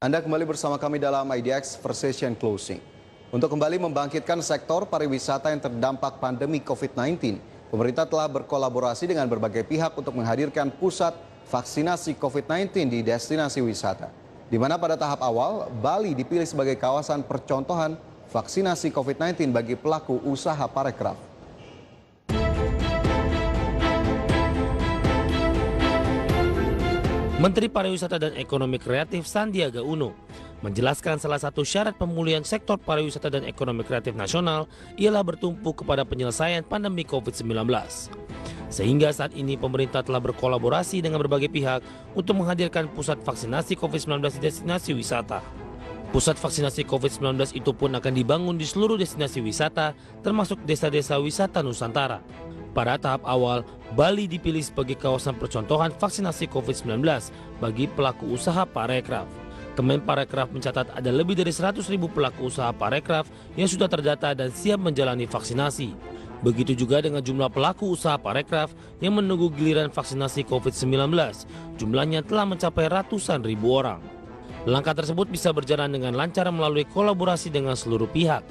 Anda kembali bersama kami dalam IDX Precision Closing. Untuk kembali membangkitkan sektor pariwisata yang terdampak pandemi COVID-19, pemerintah telah berkolaborasi dengan berbagai pihak untuk menghadirkan pusat vaksinasi COVID-19 di destinasi wisata. Di mana pada tahap awal, Bali dipilih sebagai kawasan percontohan vaksinasi COVID-19 bagi pelaku usaha parekraf. Menteri Pariwisata dan Ekonomi Kreatif Sandiaga Uno menjelaskan salah satu syarat pemulihan sektor pariwisata dan ekonomi kreatif nasional ialah bertumpu kepada penyelesaian pandemi COVID-19. Sehingga saat ini pemerintah telah berkolaborasi dengan berbagai pihak untuk menghadirkan pusat vaksinasi COVID-19 di destinasi wisata. Pusat vaksinasi COVID-19 itu pun akan dibangun di seluruh destinasi wisata termasuk desa-desa wisata Nusantara. Pada tahap awal, Bali dipilih sebagai kawasan percontohan vaksinasi COVID-19 bagi pelaku usaha parekraf. Kemenparekraf mencatat ada lebih dari 100.000 pelaku usaha parekraf yang sudah terdata dan siap menjalani vaksinasi. Begitu juga dengan jumlah pelaku usaha parekraf yang menunggu giliran vaksinasi COVID-19. Jumlahnya telah mencapai ratusan ribu orang. Langkah tersebut bisa berjalan dengan lancar melalui kolaborasi dengan seluruh pihak,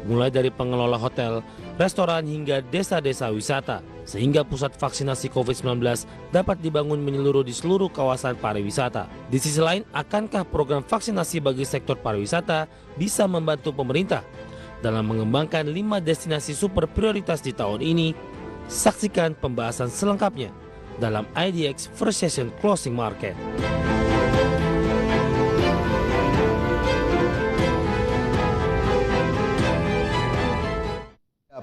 mulai dari pengelola hotel, restoran hingga desa-desa wisata, sehingga pusat vaksinasi COVID-19 dapat dibangun menyeluruh di seluruh kawasan pariwisata. Di sisi lain, akankah program vaksinasi bagi sektor pariwisata bisa membantu pemerintah dalam mengembangkan 5 destinasi super prioritas di tahun ini? Saksikan pembahasan selengkapnya dalam IDX First Session Closing Market.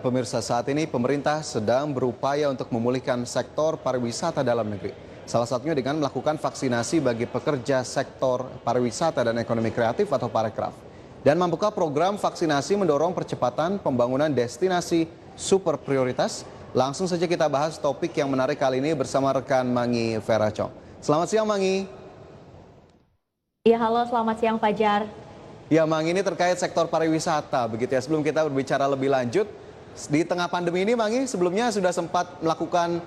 Pemirsa, saat ini pemerintah sedang berupaya untuk memulihkan sektor pariwisata dalam negeri. Salah satunya dengan melakukan vaksinasi bagi pekerja sektor pariwisata dan ekonomi kreatif atau parekraf. Dan membuka program vaksinasi mendorong percepatan pembangunan destinasi super prioritas. Langsung saja kita bahas topik yang menarik kali ini bersama rekan Mangi Veracong. Selamat siang Mangi. Ya, halo, selamat siang Fajar. Ya Mangi, ini terkait sektor pariwisata begitu ya. Sebelum kita berbicara lebih lanjut, di tengah pandemi ini Mangi sebelumnya sudah sempat melakukan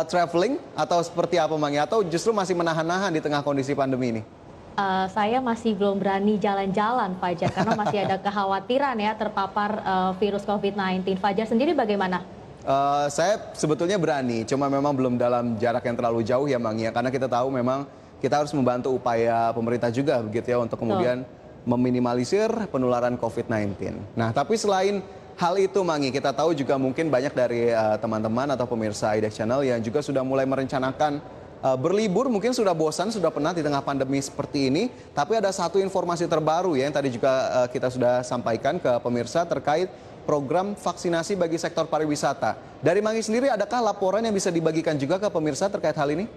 traveling atau seperti apa Mangi? Atau justru masih menahan-nahan di tengah kondisi pandemi ini? Saya masih belum berani jalan-jalan Fajar karena masih ada kekhawatiran ya terpapar virus COVID-19. Fajar sendiri bagaimana? Saya sebetulnya berani, cuma memang belum dalam jarak yang terlalu jauh ya Mangi ya. Karena kita tahu memang kita harus membantu upaya pemerintah juga begitu ya untuk kemudian meminimalisir penularan COVID-19. Nah tapi selain hal itu Mangi, kita tahu juga mungkin banyak dari teman-teman atau pemirsa IDX Channel yang juga sudah mulai merencanakan berlibur, mungkin sudah bosan, sudah penat di tengah pandemi seperti ini. Tapi ada satu informasi terbaru ya yang tadi juga kita sudah sampaikan ke pemirsa terkait program vaksinasi bagi sektor pariwisata. Dari Mangi sendiri, adakah laporan yang bisa dibagikan juga ke pemirsa terkait hal ini?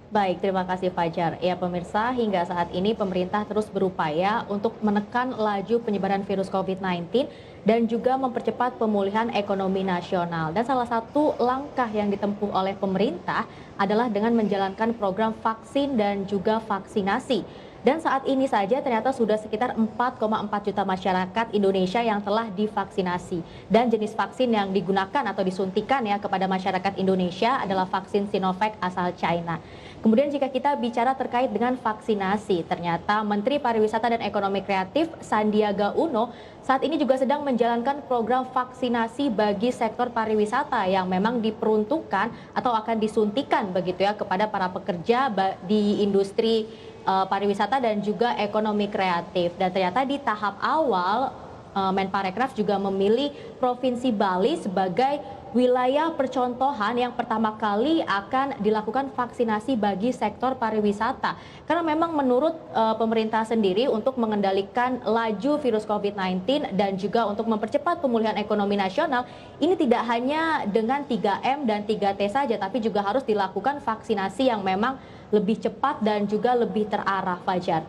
Baik, terima kasih Fajar. Ya pemirsa, hingga saat ini pemerintah terus berupaya untuk menekan laju penyebaran virus COVID-19 dan juga mempercepat pemulihan ekonomi nasional. Dan salah satu langkah yang ditempuh oleh pemerintah adalah dengan menjalankan program vaksin dan juga vaksinasi. Dan saat ini saja ternyata sudah sekitar 4,4 juta masyarakat Indonesia yang telah divaksinasi. Dan jenis vaksin yang digunakan atau disuntikan ya kepada masyarakat Indonesia adalah vaksin Sinovac asal China. Kemudian jika kita bicara terkait dengan vaksinasi, ternyata Menteri Pariwisata dan Ekonomi Kreatif Sandiaga Uno saat ini juga sedang menjalankan program vaksinasi bagi sektor pariwisata yang memang diperuntukkan atau akan disuntikan begitu ya kepada para pekerja di industri pariwisata dan juga ekonomi kreatif. Dan ternyata di tahap awal Menparekraf juga memilih Provinsi Bali sebagai wilayah percontohan yang pertama kali akan dilakukan vaksinasi bagi sektor pariwisata. Karena memang menurut pemerintah sendiri untuk mengendalikan laju virus COVID-19 dan juga untuk mempercepat pemulihan ekonomi nasional, ini tidak hanya dengan 3M dan 3T saja, tapi juga harus dilakukan vaksinasi yang memang lebih cepat dan juga lebih terarah, Fajar.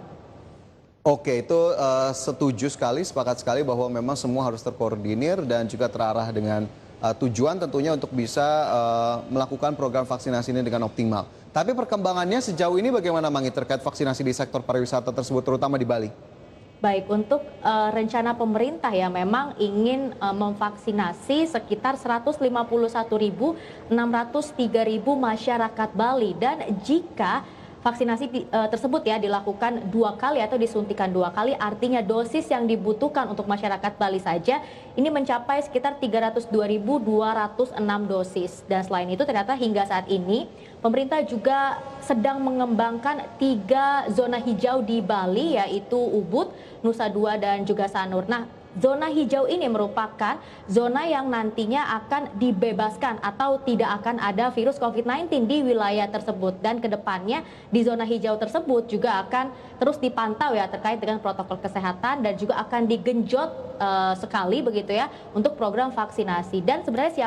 Oke, itu setuju sekali, sepakat sekali bahwa memang semua harus terkoordinir dan juga terarah dengan tujuan tentunya untuk bisa melakukan program vaksinasi ini dengan optimal. Tapi perkembangannya sejauh ini bagaimana Mangi terkait vaksinasi di sektor pariwisata tersebut terutama di Bali? Baik, untuk rencana pemerintah ya memang ingin memvaksinasi sekitar 151.603.000 masyarakat Bali. Dan jika vaksinasi tersebut ya dilakukan 2 kali atau disuntikan 2 kali, artinya dosis yang dibutuhkan untuk masyarakat Bali saja ini mencapai sekitar 302.206 dosis. Dan selain itu ternyata hingga saat ini pemerintah juga sedang mengembangkan 3 zona hijau di Bali, yaitu Ubud, Nusa Dua, dan juga Sanur. Nah, zona hijau ini merupakan zona yang nantinya akan dibebaskan atau tidak akan ada virus COVID-19 di wilayah tersebut. Dan kedepannya di zona hijau tersebut juga akan terus dipantau ya terkait dengan protokol kesehatan dan juga akan digenjot sekali begitu ya untuk program vaksinasi. Dan sebenarnya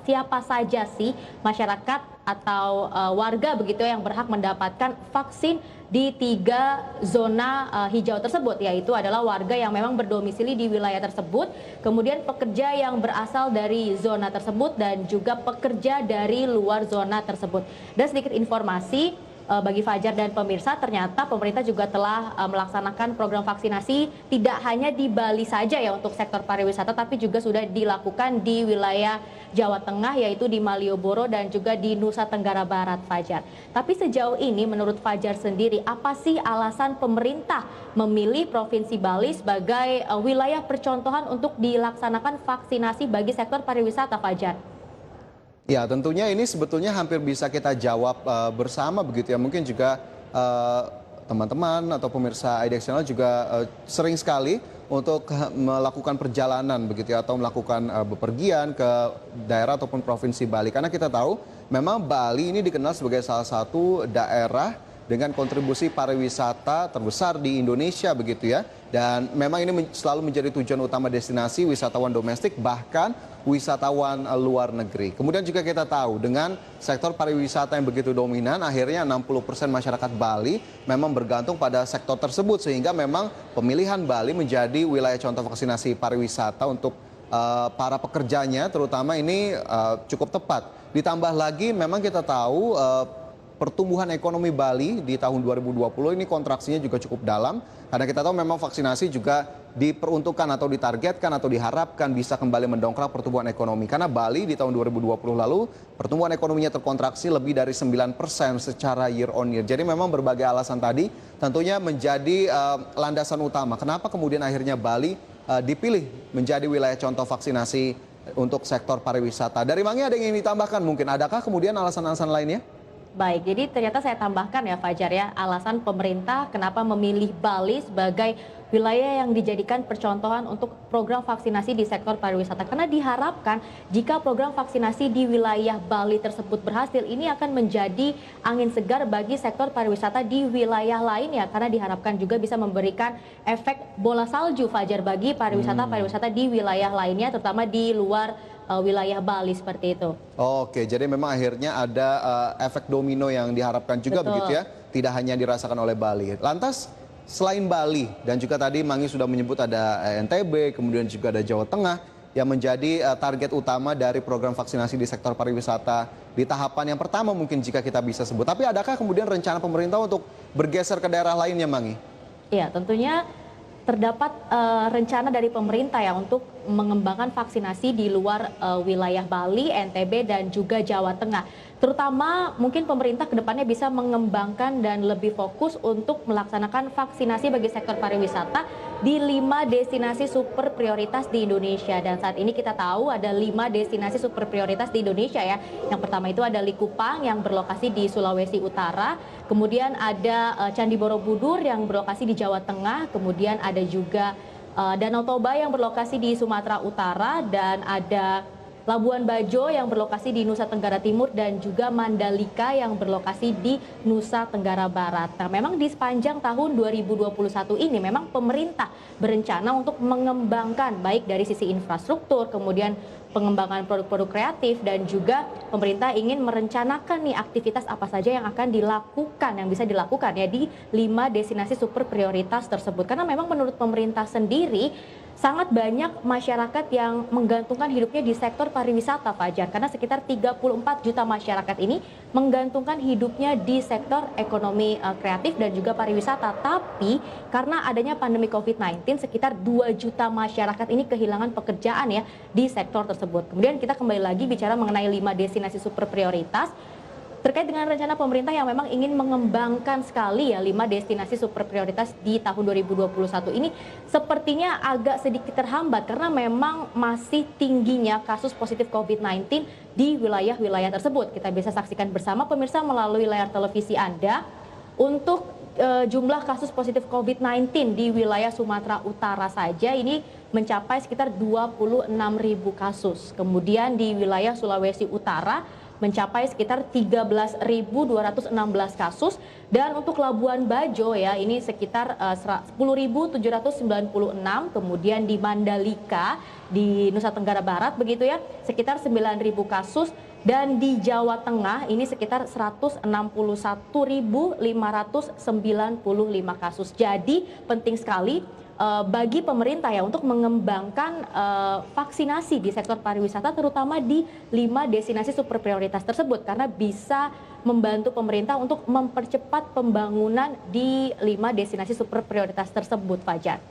siapa saja sih masyarakat atau warga begitu yang berhak mendapatkan vaksin di 3 zona hijau tersebut, yaitu adalah warga yang memang berdomisili di wilayah tersebut, kemudian pekerja yang berasal dari zona tersebut, dan juga pekerja dari luar zona tersebut. Dan sedikit informasi bagi Fajar dan pemirsa, ternyata pemerintah juga telah melaksanakan program vaksinasi tidak hanya di Bali saja ya untuk sektor pariwisata, tapi juga sudah dilakukan di wilayah Jawa Tengah, yaitu di Malioboro dan juga di Nusa Tenggara Barat, Fajar. Tapi sejauh ini menurut Fajar sendiri, apa sih alasan pemerintah memilih Provinsi Bali sebagai wilayah percontohan untuk dilaksanakan vaksinasi bagi sektor pariwisata, Fajar? Ya, tentunya ini sebetulnya hampir bisa kita jawab bersama begitu ya. Mungkin juga teman-teman atau pemirsa IDX Channel juga sering sekali untuk melakukan perjalanan begitu ya, atau melakukan bepergian ke daerah ataupun provinsi Bali. Karena kita tahu memang Bali ini dikenal sebagai salah satu daerah dengan kontribusi pariwisata terbesar di Indonesia begitu ya. Dan memang ini selalu menjadi tujuan utama destinasi wisatawan domestik bahkan wisatawan luar negeri. Kemudian juga kita tahu dengan sektor pariwisata yang begitu dominan, akhirnya 60% masyarakat Bali memang bergantung pada sektor tersebut, sehingga memang pemilihan Bali menjadi wilayah contoh vaksinasi pariwisata untuk para pekerjanya terutama ini cukup tepat. Ditambah lagi memang kita tahu pertumbuhan ekonomi Bali di tahun 2020 ini kontraksinya juga cukup dalam, karena kita tahu memang vaksinasi juga diperuntukkan atau ditargetkan atau diharapkan bisa kembali mendongkrak pertumbuhan ekonomi. Karena Bali di tahun 2020 lalu pertumbuhan ekonominya terkontraksi lebih dari 9% secara year on year. Jadi memang berbagai alasan tadi tentunya menjadi landasan utama. Kenapa kemudian akhirnya Bali dipilih menjadi wilayah contoh vaksinasi untuk sektor pariwisata. Dari Mangi ada yang ingin ditambahkan mungkin? Adakah kemudian alasan-alasan lainnya? Baik, jadi ternyata saya tambahkan ya Fajar ya, alasan pemerintah kenapa memilih Bali sebagai wilayah yang dijadikan percontohan untuk program vaksinasi di sektor pariwisata. Karena diharapkan jika program vaksinasi di wilayah Bali tersebut berhasil, ini akan menjadi angin segar bagi sektor pariwisata di wilayah lainnya. Karena diharapkan juga bisa memberikan efek bola salju Fajar bagi pariwisata-pariwisata di wilayah lainnya, terutama di luar wilayah Bali seperti itu. Oke, jadi memang akhirnya ada efek domino yang diharapkan juga. Betul. Begitu ya, tidak hanya dirasakan oleh Bali. Lantas selain Bali dan juga tadi Mangi sudah menyebut ada NTB, kemudian juga ada Jawa Tengah yang menjadi target utama dari program vaksinasi di sektor pariwisata di tahapan yang pertama mungkin jika kita bisa sebut. Tapi adakah kemudian rencana pemerintah untuk bergeser ke daerah lainnya, Mangi? Iya, tentunya terdapat rencana dari pemerintah ya untuk mengembangkan vaksinasi di luar wilayah Bali, NTB, dan juga Jawa Tengah. Terutama mungkin pemerintah kedepannya bisa mengembangkan dan lebih fokus untuk melaksanakan vaksinasi bagi sektor pariwisata di 5 destinasi super prioritas di Indonesia. Dan saat ini kita tahu ada 5 destinasi super prioritas di Indonesia ya. Yang pertama itu ada Likupang yang berlokasi di Sulawesi Utara. Kemudian ada Candi Borobudur yang berlokasi di Jawa Tengah. Kemudian ada juga Danau Toba yang berlokasi di Sumatera Utara, dan ada Labuan Bajo yang berlokasi di Nusa Tenggara Timur, dan juga Mandalika yang berlokasi di Nusa Tenggara Barat. Nah, memang di sepanjang tahun 2021 ini memang pemerintah berencana untuk mengembangkan baik dari sisi infrastruktur, kemudian pengembangan produk-produk kreatif, dan juga pemerintah ingin merencanakan nih aktivitas apa saja yang akan dilakukan, yang bisa dilakukan ya di 5 destinasi super prioritas tersebut. Karena memang menurut pemerintah sendiri sangat banyak masyarakat yang menggantungkan hidupnya di sektor pariwisata, Fajar. Karena sekitar 34 juta masyarakat ini menggantungkan hidupnya di sektor ekonomi kreatif dan juga pariwisata. Tapi karena adanya pandemi COVID-19, sekitar 2 juta masyarakat ini kehilangan pekerjaan ya di sektor tersebut. Kemudian kita kembali lagi bicara mengenai 5 destinasi super prioritas. terkait dengan rencana pemerintah yang memang ingin mengembangkan sekali ya 5 destinasi super prioritas di tahun 2021 ini sepertinya agak sedikit terhambat karena memang masih tingginya kasus positif COVID-19 di wilayah-wilayah tersebut. Kita bisa saksikan bersama pemirsa melalui layar televisi Anda untuk jumlah kasus positif COVID-19 di wilayah Sumatera Utara saja ini mencapai sekitar 26.000 kasus. Kemudian di wilayah Sulawesi Utara mencapai sekitar 13.216 kasus, dan untuk Labuan Bajo ya ini sekitar 10.796, kemudian di Mandalika di Nusa Tenggara Barat begitu ya sekitar 9.000 kasus, dan di Jawa Tengah ini sekitar 161.595 kasus. Jadi penting sekali bagi pemerintah ya untuk mengembangkan vaksinasi di sektor pariwisata terutama di 5 destinasi super prioritas tersebut karena bisa membantu pemerintah untuk mempercepat pembangunan di 5 destinasi super prioritas tersebut, Fajar.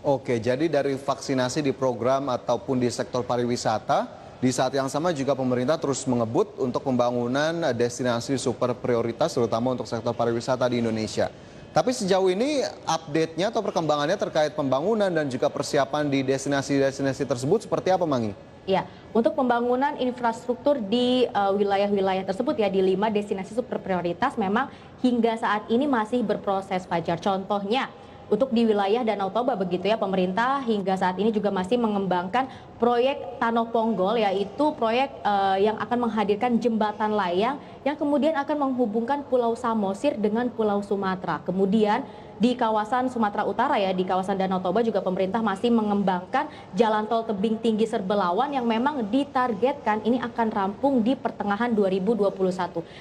Oke, jadi dari vaksinasi di program ataupun di sektor pariwisata, di saat yang sama juga pemerintah terus mengebut untuk pembangunan destinasi super prioritas terutama untuk sektor pariwisata di Indonesia. Tapi sejauh ini update-nya atau perkembangannya terkait pembangunan dan juga persiapan di destinasi-destinasi tersebut seperti apa, Mangi? Ya, untuk pembangunan infrastruktur di wilayah-wilayah tersebut ya di 5 destinasi super prioritas memang hingga saat ini masih berproses, Fajar. Contohnya untuk di wilayah Danau Toba begitu ya, pemerintah hingga saat ini juga masih mengembangkan proyek Tanoponggol, yaitu proyek yang akan menghadirkan jembatan layang yang kemudian akan menghubungkan Pulau Samosir dengan Pulau Sumatera. Kemudian di kawasan Sumatera Utara ya, di kawasan Danau Toba juga pemerintah masih mengembangkan jalan tol tebing tinggi Serbelawan yang memang ditargetkan ini akan rampung di pertengahan 2021.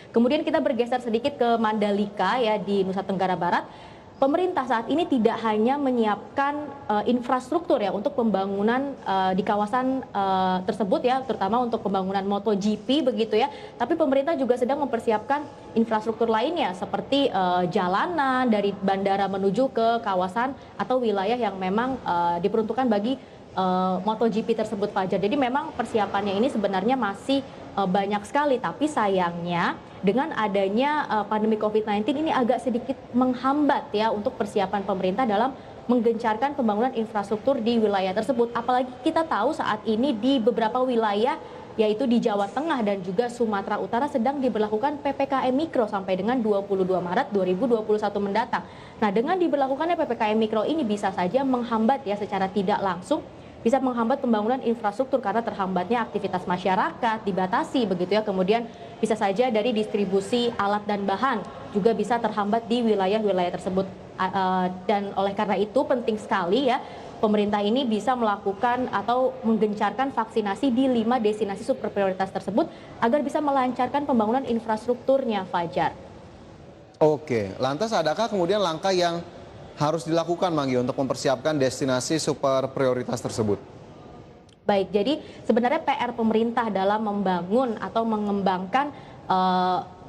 Kemudian kita bergeser sedikit ke Mandalika ya di Nusa Tenggara Barat. Pemerintah saat ini tidak hanya menyiapkan infrastruktur ya untuk pembangunan di kawasan tersebut ya, terutama untuk pembangunan MotoGP begitu ya, tapi pemerintah juga sedang mempersiapkan infrastruktur lainnya seperti jalanan dari bandara menuju ke kawasan atau wilayah yang memang diperuntukkan bagi MotoGP tersebut, Fajar. Jadi memang persiapannya ini sebenarnya masih banyak sekali, tapi sayangnya dengan adanya pandemi COVID-19 ini agak sedikit menghambat ya untuk persiapan pemerintah dalam menggencarkan pembangunan infrastruktur di wilayah tersebut. Apalagi kita tahu saat ini di beberapa wilayah yaitu di Jawa Tengah dan juga Sumatera Utara sedang diberlakukan PPKM Mikro sampai dengan 22 Maret 2021 mendatang. Nah, dengan diberlakukannya PPKM Mikro ini bisa saja menghambat ya secara tidak langsung, bisa menghambat pembangunan infrastruktur karena terhambatnya aktivitas masyarakat, dibatasi begitu ya. Kemudian bisa saja dari distribusi alat dan bahan juga bisa terhambat di wilayah-wilayah tersebut. Dan oleh karena itu penting sekali ya pemerintah ini bisa melakukan atau menggencarkan vaksinasi di 5 destinasi super prioritas tersebut agar bisa melancarkan pembangunan infrastrukturnya, Fajar. Oke, lantas adakah kemudian langkah yang harus dilakukan, Manggi, untuk mempersiapkan destinasi super prioritas tersebut? Baik, jadi sebenarnya PR pemerintah dalam membangun atau mengembangkan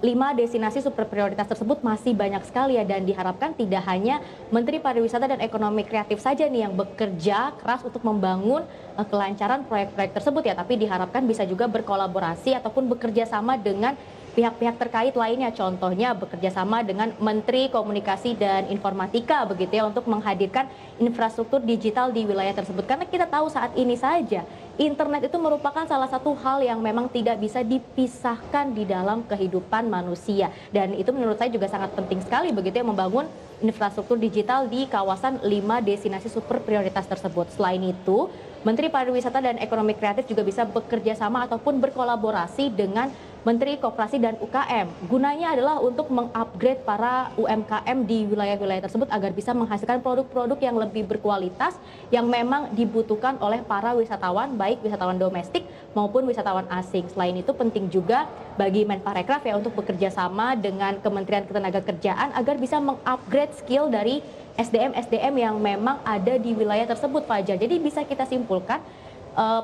5 destinasi super prioritas tersebut masih banyak sekali ya, dan diharapkan tidak hanya Menteri Pariwisata dan Ekonomi Kreatif saja nih yang bekerja keras untuk membangun kelancaran proyek-proyek tersebut ya, tapi diharapkan bisa juga berkolaborasi ataupun bekerja sama dengan pihak-pihak terkait lainnya, contohnya bekerja sama dengan Menteri Komunikasi dan Informatika begitu ya untuk menghadirkan infrastruktur digital di wilayah tersebut, karena kita tahu saat ini saja internet itu merupakan salah satu hal yang memang tidak bisa dipisahkan di dalam kehidupan manusia, dan itu menurut saya juga sangat penting sekali begitu ya membangun infrastruktur digital di kawasan 5 destinasi super prioritas tersebut. Selain itu, Menteri Pariwisata dan Ekonomi Kreatif juga bisa bekerja sama ataupun berkolaborasi dengan Menteri Koperasi dan UKM. Gunanya adalah untuk mengupgrade para UMKM di wilayah-wilayah tersebut agar bisa menghasilkan produk-produk yang lebih berkualitas yang memang dibutuhkan oleh para wisatawan, baik wisatawan domestik maupun wisatawan asing. Selain itu penting juga bagi Menparekraf ya untuk bekerja sama dengan Kementerian Ketenagakerjaan agar bisa mengupgrade skill dari SDM-SDM yang memang ada di wilayah tersebut, Fajar. Jadi bisa kita simpulkan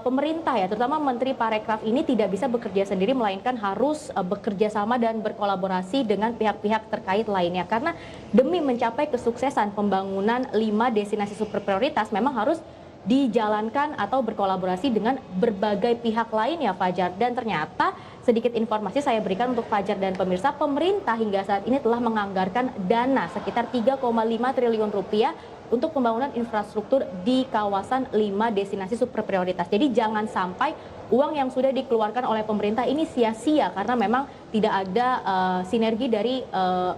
pemerintah ya, terutama Menteri Parekraf ini tidak bisa bekerja sendiri, melainkan harus bekerja sama dan berkolaborasi dengan pihak-pihak terkait lainnya. Karena demi mencapai kesuksesan pembangunan 5 destinasi super prioritas memang harus dijalankan atau berkolaborasi dengan berbagai pihak lain ya, Fajar. Dan ternyata sedikit informasi saya berikan untuk Fajar dan pemirsa, pemerintah hingga saat ini telah menganggarkan dana sekitar 3,5 triliun rupiah untuk pembangunan infrastruktur di kawasan 5 destinasi super prioritas. Jadi jangan sampai uang yang sudah dikeluarkan oleh pemerintah ini sia-sia karena memang tidak ada sinergi dari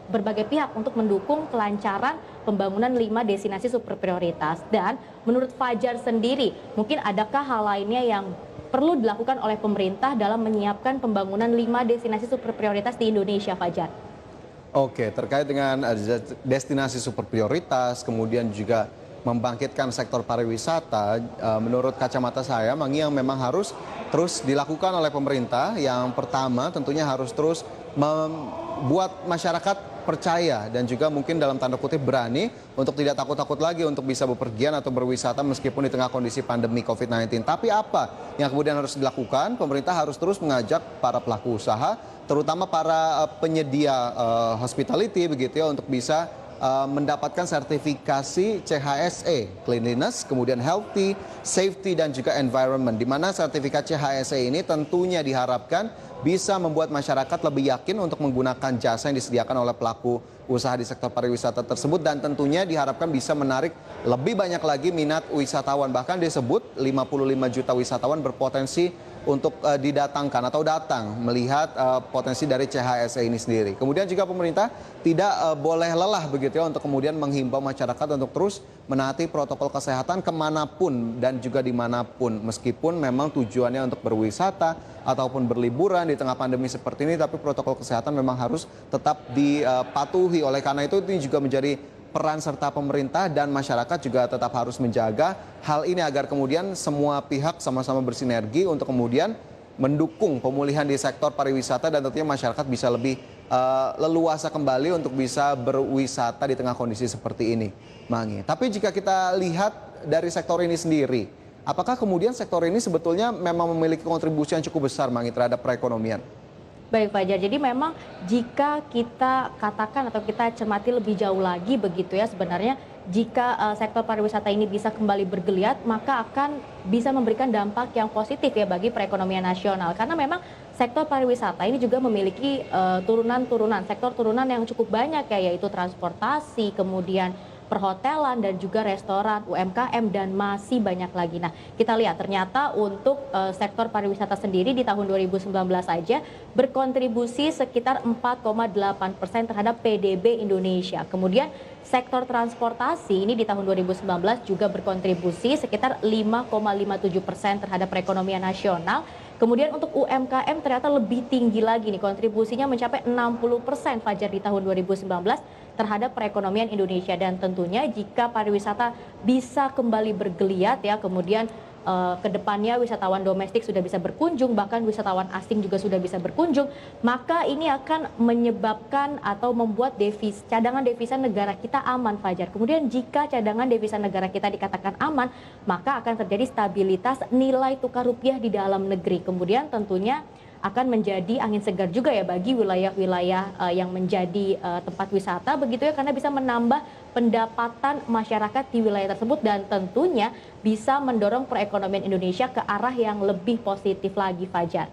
berbagai pihak untuk mendukung kelancaran pembangunan 5 destinasi super prioritas. Dan menurut Fajar sendiri, mungkin adakah hal lainnya yang perlu dilakukan oleh pemerintah dalam menyiapkan pembangunan 5 destinasi super prioritas di Indonesia, Fajar? Oke, terkait dengan destinasi super prioritas, kemudian juga membangkitkan sektor pariwisata, menurut kacamata saya, Mangi, yang memang harus terus dilakukan oleh pemerintah. Yang pertama tentunya harus terus membuat masyarakat percaya dan juga mungkin dalam tanda kutip berani untuk tidak takut-takut lagi untuk bisa bepergian atau berwisata meskipun di tengah kondisi pandemi COVID-19. Tapi apa yang kemudian harus dilakukan? Pemerintah harus terus mengajak para pelaku usaha, terutama para penyedia hospitality begitu ya, untuk bisa mendapatkan sertifikasi CHSE, cleanliness, kemudian healthy, safety, dan juga environment. Di mana sertifikat CHSE ini tentunya diharapkan bisa membuat masyarakat lebih yakin untuk menggunakan jasa yang disediakan oleh pelaku usaha di sektor pariwisata tersebut, dan tentunya diharapkan bisa menarik lebih banyak lagi minat wisatawan. Bahkan disebut 55 juta wisatawan berpotensi untuk didatangkan atau datang melihat potensi dari CHSE ini sendiri. Kemudian juga pemerintah tidak boleh lelah begitu ya untuk kemudian menghimbau masyarakat untuk terus menaati protokol kesehatan kemanapun dan juga dimanapun. Meskipun memang tujuannya untuk berwisata ataupun berliburan di tengah pandemi seperti ini, tapi protokol kesehatan memang harus tetap dipatuhi. Oleh karena itu ini juga menjadi peran serta pemerintah dan masyarakat juga tetap harus menjaga hal ini agar kemudian semua pihak sama-sama bersinergi untuk kemudian mendukung pemulihan di sektor pariwisata dan tentunya masyarakat bisa lebih leluasa kembali untuk bisa berwisata di tengah kondisi seperti ini, Mangi. Tapi jika kita lihat dari sektor ini sendiri, apakah kemudian sektor ini sebetulnya memang memiliki kontribusi yang cukup besar, Mangi, terhadap perekonomian? Baik, Fajar. Jadi memang jika kita katakan atau kita cermati lebih jauh lagi begitu ya, sebenarnya jika sektor pariwisata ini bisa kembali bergeliat, maka akan bisa memberikan dampak yang positif ya bagi perekonomian nasional. Karena memang sektor pariwisata ini juga memiliki sektor turunan yang cukup banyak ya, yaitu transportasi, kemudian perhotelan dan juga restoran, UMKM, dan masih banyak lagi. Nah, kita lihat ternyata untuk sektor pariwisata sendiri di tahun 2019 saja berkontribusi sekitar 4,8% terhadap PDB Indonesia. Kemudian sektor transportasi ini di tahun 2019 juga berkontribusi sekitar 5,57% terhadap perekonomian nasional. Kemudian untuk UMKM ternyata lebih tinggi lagi nih, kontribusinya mencapai 60% Fajar di tahun 2019 terhadap perekonomian Indonesia. Dan tentunya jika pariwisata bisa kembali bergeliat ya, kemudian ke depannya wisatawan domestik sudah bisa berkunjung, bahkan wisatawan asing juga sudah bisa berkunjung, maka ini akan menyebabkan atau membuat cadangan devisa negara kita aman, Fajar. Kemudian jika cadangan devisa negara kita dikatakan aman, maka akan terjadi stabilitas nilai tukar rupiah di dalam negeri. Kemudian tentunya akan menjadi angin segar juga ya bagi wilayah-wilayah yang menjadi tempat wisata begitu ya, karena bisa menambah pendapatan masyarakat di wilayah tersebut dan tentunya bisa mendorong perekonomian Indonesia ke arah yang lebih positif lagi, Fajar.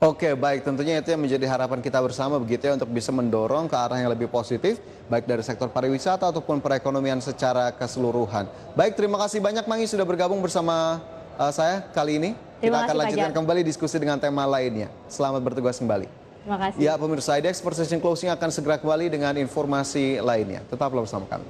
Oke, baik, tentunya itu yang menjadi harapan kita bersama begitu ya, untuk bisa mendorong ke arah yang lebih positif baik dari sektor pariwisata ataupun perekonomian secara keseluruhan. Baik, terima kasih banyak Mangi sudah bergabung bersama saya kali ini. Kita akan lanjutkan kembali diskusi dengan tema lainnya. Selamat bertugas kembali. Terima kasih. Ya, pemirsa IDX Precision Closing akan segera kembali dengan informasi lainnya. Tetaplah bersama kami.